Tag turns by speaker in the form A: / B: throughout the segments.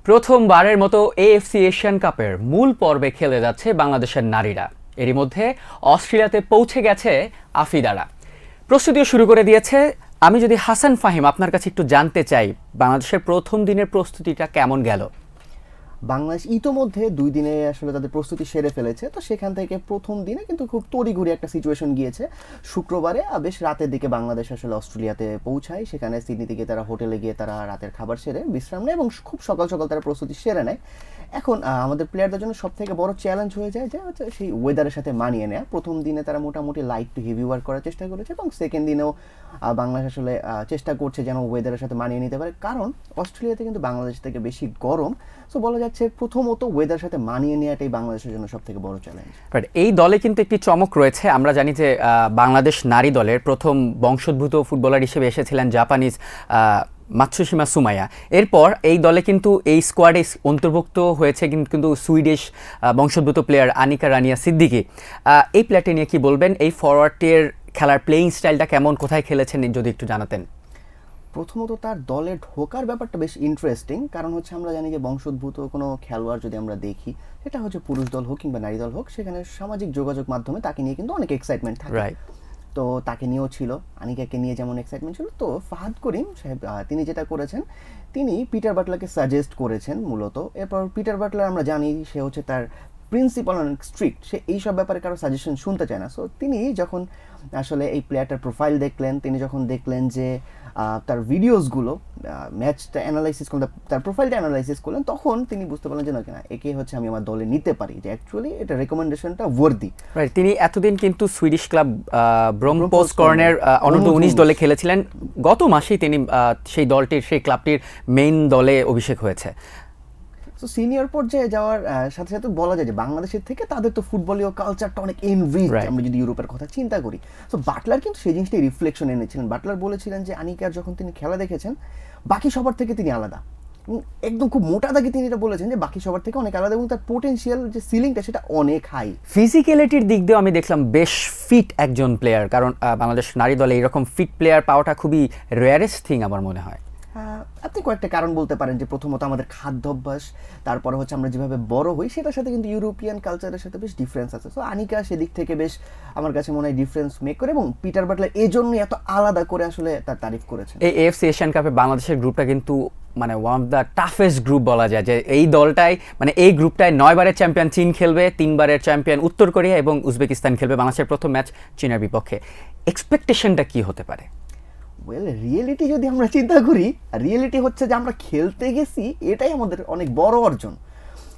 A: প্রথমবারের মতো AFC Asian কাপের মূল পর্বে খেলে যাচ্ছে বাংলাদেশের নারীরা। এরই মধ্যে অস্ট্রেলিয়াতে পৌঁছে গেছে আফিদারা, প্রস্তুতিও শুরু করে দিয়েছে। আমি যদি হাসান ফাহিম আপনার কাছে একটু জানতে চাই, বাংলাদেশের প্রথম দিনের প্রস্তুতিটা কেমন গেল?
B: বাংলাদেশ ইতোমধ্যে 2 দিনে আসলে তাদের প্রস্তুতি সেরে ফেলেছে। তো সেখান থেকে প্রথম দিনে কিন্তু খুব তড়িঘড়ি একটা সিচুয়েশন গিয়েছে। শুক্রবারে বেশ রাতের দিকে বাংলাদেশ আসলে অস্ট্রেলিয়াতে পৌঁছায়। সেখানে সিডনিতে গিয়ে তারা হোটেলে গিয়ে তারা রাতের খাবার সেরে বিশ্রাম নেয় এবং খুব সকাল সকাল তারা প্রস্তুতি সেরে নেয়। এখন আমাদের প্লেয়ারদের জন্য সব থেকে বড় চ্যালেঞ্জ হয়ে যায় যে হচ্ছে সেই ওয়েদারের সাথে মানিয়ে নেওয়া। প্রথম দিনে তারা মোটামুটি লাইট টু হেভি ওয়ার্ক করার চেষ্টা করেছে এবং সেকেন্ড দিনেও বাংলাদেশ আসলে চেষ্টা করছে যেন ওয়েদারের সাথে মানিয়ে নিতে পারে, কারণ অস্ট্রেলিয়াতে কিন্তু বাংলাদেশ থেকে বেশি গরম। সো বলা যাচ্ছে প্রথমত ওয়েদারের সাথে মানিয়ে নেওয়াটাই বাংলাদেশের জন্য সব থেকে বড় চ্যালেঞ্জ।
A: বাট এই দলে কিন্তু একটি চমক রয়েছে। আমরা জানি যে বাংলাদেশ নারী দলের প্রথম বংশোদ্ভূত ফুটবলার হিসেবে এসেছিলেন জাপানিজ মাতসুশিমা সুমাইয়া। এরপর এই দলে কিন্তু এই স্কোয়াডে অন্তর্ভুক্ত হয়েছে কিন্তু সুইডিশ বংশোদ্ভূত প্লেয়ার আনিকা রানিয়া সিদ্দিকি। এই প্লেয়ারটি নিয়ে কি বলবেন? এই ফরওয়ার্ডটির খেলার প্লেয়িং স্টাইলটা কেমন, কোথায় খেলেছেন যদি একটু জানাতেন।
B: প্রথমত তার দলে ঢোকার ব্যাপারটা বেশ ইন্টারেস্টিং, কারণ হচ্ছে আমরা জানি যে বংশোদ্ভূত কোনো খেলোয়াড় যদি আমরা দেখি, সেটা হচ্ছে পুরুষ দল হোক কিংবা নারী দল হোক, সেখানে সামাজিক যোগাযোগ মাধ্যমে তাকে নিয়ে কিন্তু অনেক এক্সাইটমেন্ট থাকে। তো তাকে নিয়েও ছিল, আনিকাকে নিয়ে যেমন এক্সাইটমেন্ট ছিল। তো ফাহাদ করিম সাহেব তিনি যেটা করেছেন, তিনি পিটার বাটলারকে সাজেস্ট করেছেন মূলত। এরপর পিটার বাটলার আমরা জানি সে হচ্ছে তার প্রিন্সিপাল অনেক স্ট্রিক্ট, সে এইসব ব্যাপারে কারো সাজেশন শুনতে চায় না। সো তিনি যখন আসলে এই প্লেয়ারটার প্রোফাইল দেখলেন, তিনি যখন দেখলেন যে তার ভিডিওসগুলো ম্যাচটা অ্যানালাইসিস করলেন, তার প্রোফাইলটা অ্যানালাইসিস করলেন, তখন তিনি বুঝতে পারলেন যে না একে হচ্ছে আমি আমার দলে নিতে পারি, যে অ্যাকচুয়ালি এটা রেকমেন্ডেশনটা ওয়ার্দি।
A: তিনি এতদিন কিন্তু সুইডিশ ক্লাব ব্রহ্মপোস্কর্নের অনূর্ধ্ব-19 দলে খেলেছিলেন। গত মাসেই তিনি সেই দলটির, সেই ক্লাবটির মেইন দলে অভিষেক হয়েছে।
B: তো সিনিয়র পর্যায়ে যাওয়ার সাথে সাথে বলা যায় যে বাংলাদেশের থেকে তাদের তো ফুটবলীয় কালচারটা অনেক এনরিচ, আমরা যদি ইউরোপের কথা চিন্তা করি। তো বাটলার কিন্তু সেই জিনিসটাই রিফ্লেকশন এনেছিলেন। বাটলার বলেছিলেন যে আনিকার যখন তিনি খেলা দেখেছেন, বাকি সবার থেকে তিনি আলাদা, একদম খুব মোটা দাগে তিনি এটা বলেছেন যে বাকি সবার থেকে অনেক আলাদা এবং তার পোটেনশিয়াল যে সিলিংটা সেটা অনেক হাই।
A: ফিজিক্যালিটির দিক দিয়েও আমি দেখলাম বেশ ফিট একজন প্লেয়ার, কারণ বাংলাদেশ নারী দলে এরকম ফিট প্লেয়ার পাওয়াটা খুবই রেয়ারেস্ট থিং আমার মনে হয়।
B: আপনি কয়েকটা কারণ বলতে পারেন, যে প্রথমত আমাদের খাদ্যাভ্যাস, তারপরে হচ্ছে আমরা যেভাবে বড় হই সেটার সাথে কিন্তু ইউরোপিয়ান কালচারের সাথে বেশ ডিফারেন্স আছে। সো আনিকা সেদিক থেকে বেশ আমার কাছে মনে হয় ডিফারেন্স মেক করে, এবং পিটার বাটলার এই জন্যই এত আলাদা করে আসলে তার তারিফ করেছেন।
A: এই এএফসি এশিয়ান কাপে বাংলাদেশের গ্রুপটা কিন্তু মানে one of the toughest group বলা যায়। যে এই দলটাই মানে এই গ্রুপটায় 9 বারের চ্যাম্পিয়ন চীন খেলবে, 3 বারের চ্যাম্পিয়ন উত্তর কোরিয়া এবং উজবেকিস্তান খেলবে। বাংলাদেশের প্রথম ম্যাচ চীনের বিপক্ষে। এক্সপেকটেশনটা কি হতে পারে?
B: ওয়েল, রিয়েলিটি যদি আমরা চিন্তা করি, রিয়েলিটি হচ্ছে যে আমরা খেলতে গেছি, এটাই আমাদের অনেক বড় অর্জন।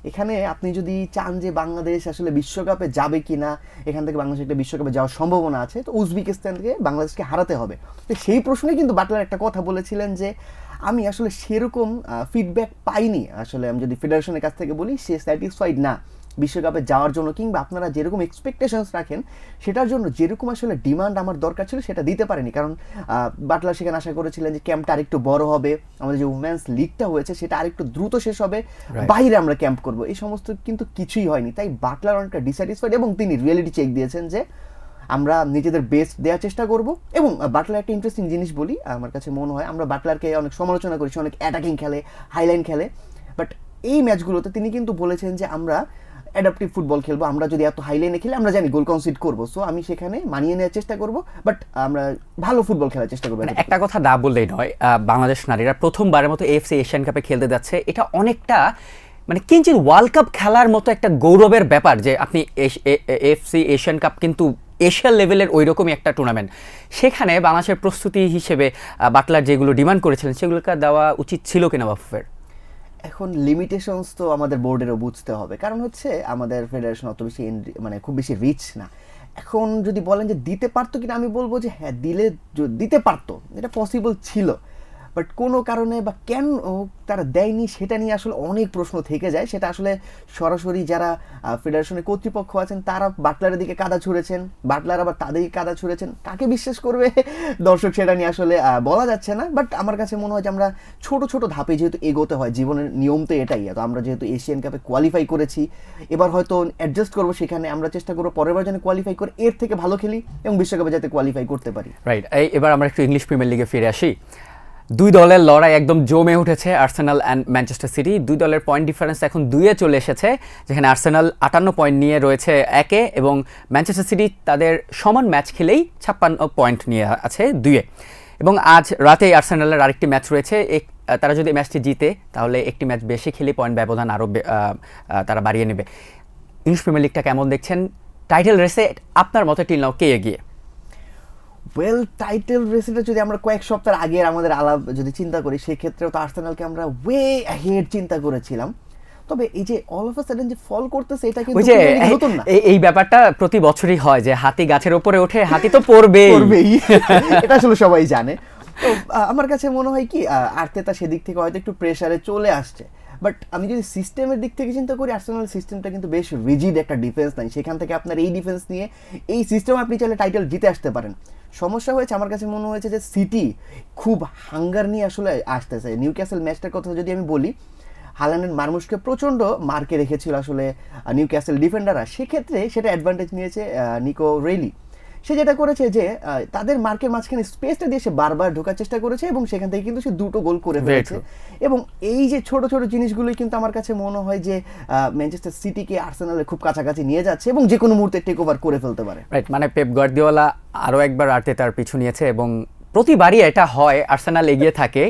B: এখানে আপনি যদি চান যে বাংলাদেশ আসলে বিশ্বকাপে যাবে কি না, এখান থেকে বাংলাদেশ একটা বিশ্বকাপে যাওয়ার সম্ভাবনা আছে, তো উজবেকিস্তানকে বাংলাদেশকে হারাতে হবে। তো সেই প্রশ্নে কিন্তু বাটলার একটা কথা বলেছিলেন যে আমি আসলে সেরকম ফিডব্যাক পাইনি, আসলে আমি যদি ফেডারেশনের কাছ থেকে বলি, সে স্যাটিসফাইড না বিশ্বকাপে যাওয়ার জন্য, কিংবা আপনারা যেরকম এক্সপেকটেশনস রাখেন সেটার জন্য যেরকম আসলে ডিমান্ড আমার দরকার ছিল সেটা দিতে পারেনি। কারণ বাটলার সেখানে আশা করেছিলেন যে ক্যাম্পটা আরেকটু বড় হবে, আমাদের যে উমেন্স লিগটা হয়েছে সেটা আরেকটু দ্রুত শেষ হবে, বাইরে আমরা ক্যাম্প করব, এই সমস্ত কিন্তু কিছুই হয়নি। তাই বাটলার অনেকটা ডিস্যাটিসফাইড এবং তিনি রিয়েলিটি চেক দিয়েছেন যে আমরা নিজেদের বেস্ট দেওয়ার চেষ্টা করব। এবং বাটলার একটা ইন্টারেস্টিং জিনিস বলি, আমার কাছে মনে হয় আমরা বাটলারকে অনেক সমালোচনা করেছি, অনেক অ্যাটাকিং খেলে, হাইলাইন খেলে, বাট এই ম্যাচগুলোতে তিনি কিন্তু বলেছেন যে আমরা অ্যাডাপটিভ ফুটবল খেলবো, আমরা যদি এত হাইলাইনে খেলে আমরা জানি গোল কনসিড করবো, সো আমি সেখানে মানিয়ে নেওয়ার চেষ্টা করব, বাট আমরা ভালো ফুটবল খেলার চেষ্টা করবো।
A: একটা কথা না বললেই নয়, বাংলাদেশ নারীরা প্রথমবারের মতো এএফসি এশিয়ান কাপে খেলতে যাচ্ছে। এটা অনেকটা মানে কিঞ্চিত ওয়ার্ল্ড কাপ খেলার মতো একটা গৌরবের ব্যাপার, যে আপনি এএফসি এশিয়ান কাপ কিন্তু এশিয়ান লেভেলের ওই রকমই একটা টুর্নামেন্ট। সেখানে বাংলাদেশের প্রস্তুতি হিসেবে বাটলার যেগুলো ডিমান্ড করেছিলেন সেগুলোকে দেওয়া উচিত ছিল কিনা বাফুফের?
B: এখন লিমিটেশনস তো আমাদের বোর্ডেরও বুঝতে হবে, কারণ হচ্ছে আমাদের ফেডারেশন অত বেশি মানে খুব বেশি রিচ না। এখন যদি বলেন যে দিতে পারতো কিনা, আমি বলবো যে হ্যাঁ, দিতে পারতো, এটা পসিবল ছিল, বাট কোনো কারণে বা কেন তারা দেয়নি সেটা নিয়ে আসলে অনেক প্রশ্ন থেকে যায়। সেটা আসলে সরাসরি যারা ফেডারেশনের কর্তৃপক্ষ আছেন তারা বাটলারের দিকে কাদা ছুঁড়েছেন, বাটলার আবার তাদেরকে কাদা ছুঁড়েছেন, কাকে বিশ্বাস করবে দর্শক সেটা নিয়ে আসলে বলা যাচ্ছে না। বাট আমার কাছে মনে হয় যে আমরা ছোট ছোট ধাপে যেহেতু এগোতে হয়, জীবনের নিয়ম তো এটাই। তো আমরা যেহেতু এশিয়ান কাপে কোয়ালিফাই করেছি, এবার হয়তো অ্যাডজাস্ট করবো, সেখানে আমরা চেষ্টা করবো পরের বার যেন কোয়ালিফাই করে এর থেকে ভালো খেলি এবং বিশ্বকাপে যাতে কোয়ালিফাই করতে পারি।
A: রাইট। এবার আমরা একটু ইংলিশ প্রিমিয়ার লিগে ফিরে আসি। দুই দলের লড়াই একদম জমে উঠেছে, আর্সেনাল অ্যান্ড ম্যানচেস্টার সিটি। দুই দলের পয়েন্ট ডিফারেন্স এখন 2-এ চলে এসেছে, যেখানে আর্সেনাল 58 পয়েন্ট নিয়ে রয়েছে 1-এ এবং ম্যানচেস্টার সিটি তাদের সমান ম্যাচ খেলেই 56 পয়েন্ট নিয়ে আছে 2-এ। এবং আজ রাতেই আর্সেনালের আরেকটি ম্যাচ রয়েছে, তারা যদি ম্যাচটি জিতে তাহলে একটি ম্যাচ বেশি খেলে পয়েন্ট ব্যবধান আরও তারা বাড়িয়ে নেবে। ইংলিশ প্রিমিয়ার লিগটা কেমন দেখছেন? টাইটেল রেসে আপনার মতে টিল নাও কে এগিয়ে?
B: ওয়েল, টাইটেল রেসিটা যদি আমরা কয়েক সপ্তাহ আগে আমাদের আলাপ যদি চিন্তা করি, সেক্ষেত্রেও তো আর্সেনালকে আমরা ওয়ে অ্যাহেড চিন্তা করেছিলাম। তবে এই যে অল অফ আ সাডেন যে ফল করতেছে, এটা কিন্তু নতুন না।
A: এই ব্যাপারটা প্রতি বছরই হয় যে হাতি গাছের উপরে ওঠে, হাতি তো পড়বেই
B: এটা আসলে সবাই জানে। তো আমার কাছে মনে হয় কি আর্তেতা সেদিক থেকে হয়তো একটু প্রেসারে চলে আসছে। বাট আমি যদি সিস্টেমের দিক থেকে চিন্তা করি, আর্সেনাল সিস্টেমটা কিন্তু বেশ রিজিড একটা ডিফেন্স নাই। সেখান থেকে আপনার এই ডিফেন্স নিয়ে এই সিস্টেম আপনি চাইলে টাইটেল জিতে আসতে পারেন। সমস্যা হয়েছে আমার কাছে মনে হয়েছে যে সিটি খুব হাঙ্গার নিয়ে আসলে আসতেছে। নিউক্যাসল ম্যাচটার কথা যদি আমি বলি, হাল্যান্ডের মারমুশকে প্রচণ্ড মার্কে রেখেছিল আসলে নিউক্যাসল ডিফেন্ডাররা। সেক্ষেত্রে সেটা অ্যাডভান্টেজ নিয়েছে নিকো রেইলি। সে যেটা করেছে যে তাদের মার্কের মাঝখানে স্পেসটা দিয়ে সে বারবার ঢোকার চেষ্টা করেছে এবং সেখান থেকে কিন্তু সে 2টো গোল করে ফেলেছে। এবং এই যে ছোট ছোট জিনিসগুলোই কিন্তু আমার কাছে মনে হয় যে ম্যানচেস্টার সিটিকে আর্সেনালের খুব কাছাকাছি নিয়ে যাচ্ছে এবং যে কোনো মুহূর্তে টেক ওভার করে ফেলতে পারে।
A: রাইট, মানে পেপ গার্দিওলা আরও একবার আর্তেতার পিছু নিয়েছে এবং প্রতিবারই এটা হয়, আর্সেনাল এগিয়ে থাকে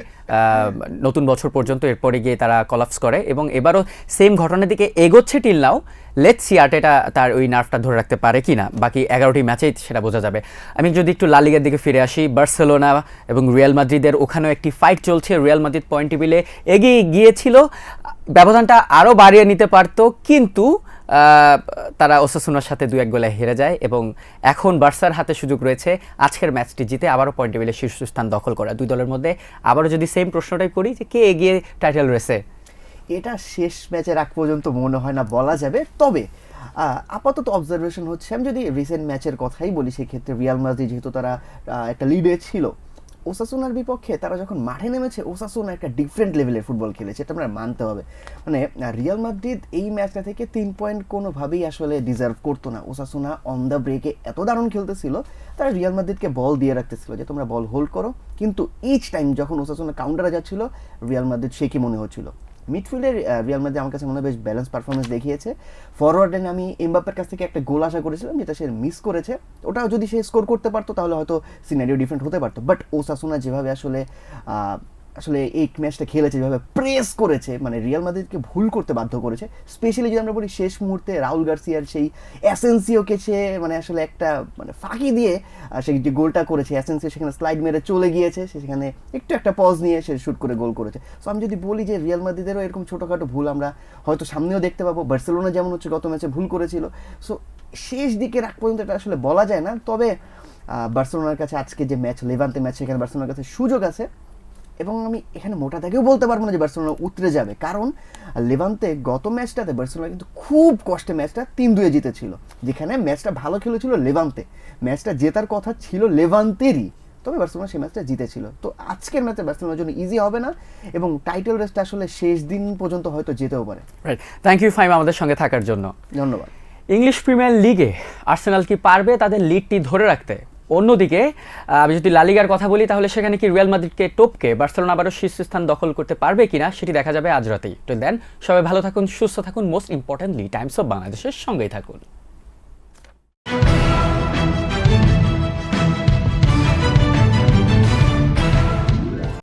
A: নতুন বছর পর্যন্ত, এরপরে গিয়ে তারা কলাপস করে এবং এবারও সেম ঘটনার দিকে এগোচ্ছে টিল নাও। লেটস সি আর্টেটা তার ওই নার্ভটা ধরে রাখতে পারে কি না, বাকি 11টি ম্যাচেই সেটা বোঝা যাবে। আমি যদি একটু লা লিগার দিকে ফিরে আসি, বার্সেলোনা এবং রিয়াল মাদ্রিদের ওখানেও একটি ফাইট চলছে। রিয়াল মাদ্রিদ পয়েন্ট টেবিলে এগিয়ে গিয়েছিল, ব্যবধানটা আরও বাড়িয়ে নিতে পারত, কিন্তু তারা ওসাসুনার সাথে 2-1 গোলে হেরে যায় এবং এখন বার্সার হাতে সুযোগ রয়েছে আজকের ম্যাচটি জিতে আবারও পয়েন্ট টেবিলে শীর্ষস্থান দখল করা। দুই দলের মধ্যে আবারও যদি সেম প্রশ্নটাই করি যে কে এগিয়ে টাইটেল রেসে,
B: এটা শেষ ম্যাচের আগ পর্যন্ত মনে হয় না বলা যাবে। তবে আপাতত অবজারভেশন হচ্ছে, আমি যদি রিসেন্ট ম্যাচের কথাই বলি, সেক্ষেত্রে রিয়াল মাদ্রিদ যেহেতু তারা একটা লিডে ছিল ওসাসুনার বিপক্ষে, তারা যখন মাঠে নেমেছে ওসাসুনা একটা ডিফারেন্ট লেভেলের ফুটবল খেলেছে, এটা আমরা মানতে হবে। মানে রিয়াল মাদ্রিদ এই ম্যাচটা থেকে 3 পয়েন্ট কোনোভাবেই আসলে ডিজার্ভ করতো না। ওসাসুনা অন দ্য ব্রেকে এত দারুণ খেলতেছিল, তারা রিয়াল মাদ্রিদকে বল দিয়ে রাখতেছিল যে তোমরা বল হোল্ড করো, কিন্তু ইচ টাইম যখন ওসাসুনা কাউন্টারে যাচ্ছিল, রিয়াল মাদ্রিদ সে কি মনে হচ্ছিল। মিডফিল্ডের রিয়াল মাদ্রিদ আমার কাছে মনে হয় বেশ ব্যালেন্স পারফরমেন্স দেখিয়েছে। ফরওয়ার্ডে আমি এমবাপ্পের কাছ থেকে একটা গোল আশা করেছিলাম, যেটা সে মিস করেছে। ওটাও যদি সে স্কোর করতে পারতো তাহলে হয়তো সিনারিও ডিফারেন্ট হতে পারতো। বাট ওসাসুনা যেভাবে আসলে এই ম্যাচটা খেলেছে, যেভাবে প্রেস করেছে, মানে রিয়াল মাদ্রিদকে ভুল করতে বাধ্য করেছে। স্পেশালি যদি আমরা বলি শেষ মুহূর্তে রাউল গার্সিয়ার সেই অ্যাসেন্সিওকে সে মানে আসলে একটা মানে ফাঁকি দিয়ে সেই যে গোলটা করেছে, অ্যাসেন্সিও সেখানে স্লাইড মেরে চলে গিয়েছে, সে সেখানে একটু একটা পজ নিয়ে সে শুট করে গোল করেছে। সো আমি যদি বলি যে রিয়াল মাদ্রিদেরও এরকম ছোটোখাটো ভুল আমরা হয়তো সামনেও দেখতে পাবো। বার্সেলোনা যেমন হচ্ছে গত ম্যাচে ভুল করেছিল, সো শেষ দিকের আগ পর্যন্ত এটা আসলে বলা যায় না। তবে বার্সেলোনার কাছে আজকে যে ম্যাচ, লেভান্তে ম্যাচ, সেখানে বার্সেলোনার কাছে সুযোগ আছে এবং আমি এখানে মোটা দাগেও বলতে পারবো না যে বার্সেলোনা উতরে যাবে, কারণ লেভান্তে গত ম্যাচটাতে বার্সেলোনা কিন্তু খুব কষ্টে ম্যাচটা 3-2 জিতেছিল, যেখানে ম্যাচটা ভালো খেলেছিল লেভান্তে, ম্যাচটা জেতার কথা ছিল লেভান্তেরই, তবে বার্সেলোনা সেই ম্যাচটা জিতেছিল। তো আজকের ম্যাচে বার্সেলোনার জন্য ইজি হবে না এবং টাইটেল রেসটা আসলে শেষ দিন পর্যন্ত হয়তো যেতেও পারে।
A: রাইট, থ্যাংক ইউ ফাইম আমাদের সঙ্গে থাকার জন্য।
B: ধন্যবাদ।
A: ইংলিশ প্রিমিয়ার লিগে আর্সেনাল কি পারবে তাদের লিডটি ধরে রাখতে? অন্যদিকে আমি যদি লা লিগার কথা বলি, তাহলে সেখানে কি রিয়াল মাদ্রিদকে টপকে বার্সেলোনা আবারও শীর্ষস্থান দখল করতে পারবে কিনা সেটি দেখা যাবে আজ রাতেই। তো দেন সবাই ভালো থাকুন, সুস্থ থাকুন, মোস্ট ইম্পর্টেন্টলি টাইমস অফ বাংলাদেশের সঙ্গেই থাকুন।